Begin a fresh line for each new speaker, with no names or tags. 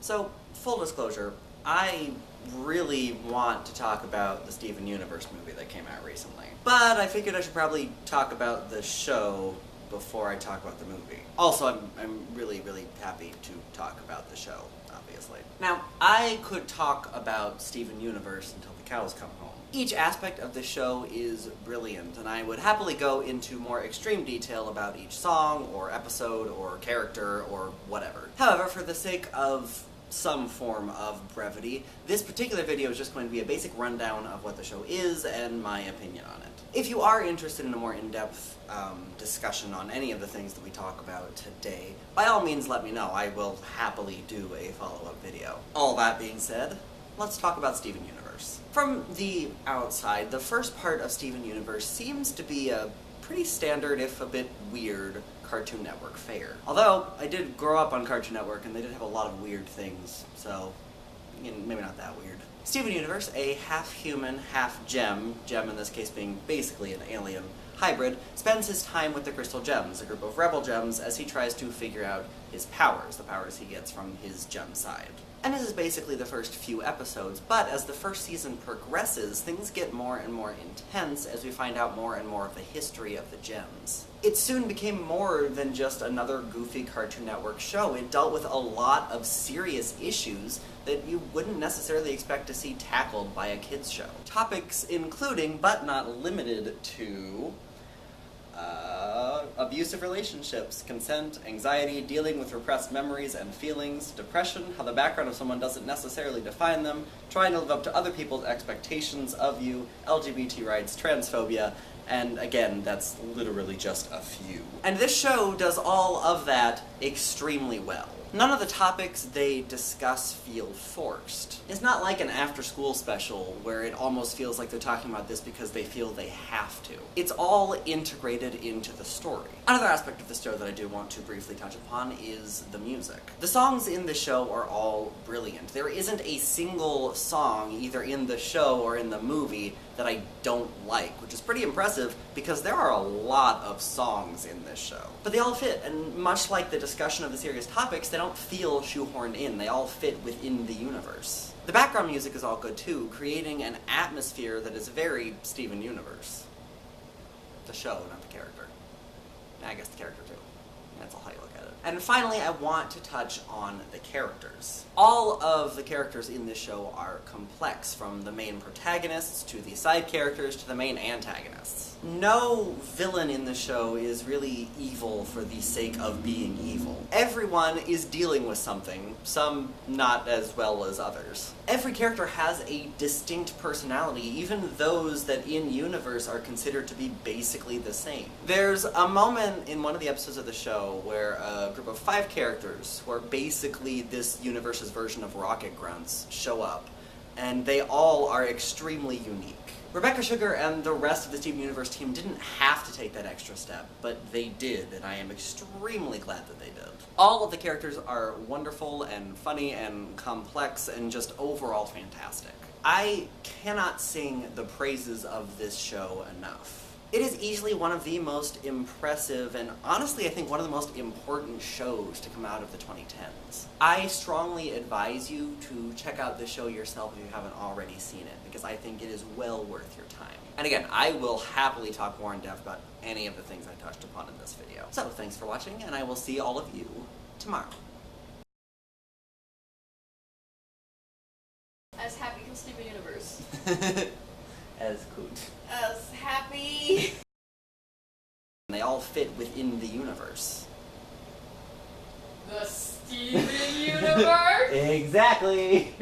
So, full disclosure, I really want to talk about the Steven Universe movie that came out recently. But I figured I should probably talk about the show before I talk about the movie. Also, I'm really happy to talk about the show, obviously. Now, I could talk about Steven Universe until the cows come home. Each aspect of the show is brilliant, and I would happily go into more extreme detail about each song, or episode, or character, or whatever. However, for the sake of some form of brevity, this particular video is just going to be a basic rundown of what the show is and my opinion on it. If you are interested in a more in-depth discussion on any of the things that we talk about today, by all means let me know. I will happily do a follow-up video. All that being said, let's talk about Steven Universe. From the outside, the first part of Steven Universe seems to be a pretty standard, if a bit weird, Cartoon Network fare. Although, I did grow up on Cartoon Network, and they did have a lot of weird things, so, you know, maybe not that weird. Steven Universe, a half-human, half-gem, gem in this case being basically an alien hybrid, spends his time with the Crystal Gems, a group of rebel gems, as he tries to figure out his powers, the powers he gets from his gem side. And this is basically the first few episodes, but as the first season progresses, things get more and more intense as we find out more and more of the history of the gems. It soon became more than just another goofy Cartoon Network show. It dealt with a lot of serious issues that you wouldn't necessarily expect to see tackled by a kids show. Topics including, but not limited to, abusive relationships, consent, anxiety, dealing with repressed memories and feelings, depression, how the background of someone doesn't necessarily define them, trying to live up to other people's expectations of you, LGBT rights, transphobia, and again, that's literally just a few. And this show does all of that extremely well. None of the topics they discuss feel forced. It's not like an after-school special where it almost feels like they're talking about this because they feel they have to. It's all integrated into the story. Another aspect of the show that I do want to briefly touch upon is the music. The songs in the show are all brilliant. There isn't a single song, either in the show or in the movie, that I don't like, which is pretty impressive because there are a lot of songs in this show. But they all fit, and much like the discussion of the serious topics, they don't feel shoehorned in. They all fit within the universe. The background music is all good too, creating an atmosphere that is very Steven Universe. The show, not the character. I guess the character too. That's all how you look at it. And finally, I want to touch on the characters. All of the characters in this show are complex, from the main protagonists to the side characters to the main antagonists. No villain in the show is really evil for the sake of being evil. Everyone is dealing with something, some not as well as others. Every character has a distinct personality, even those that in universe are considered to be basically the same. There's a moment in one of the episodes of the show where a group of 5 characters, who are basically this universe's version of Rocket Grunts, show up, and they all are extremely unique. Rebecca Sugar and the rest of the Steven Universe team didn't have to take that extra step, but they did, and I am extremely glad that they did. All of the characters are wonderful and funny and complex and just overall fantastic. I cannot sing the praises of this show enough. It is easily one of the most impressive and honestly I think one of the most important shows to come out of the 2010s. I strongly advise you to check out this show yourself if you haven't already seen it, because I think it is well worth your time. And again, I will happily talk more in depth about any of the things I touched upon in this video. So thanks for watching, and I will see all of you tomorrow.
As happy as Steven Universe.
As good.
As happy.
They all fit within the universe.
The Steven Universe?
Exactly!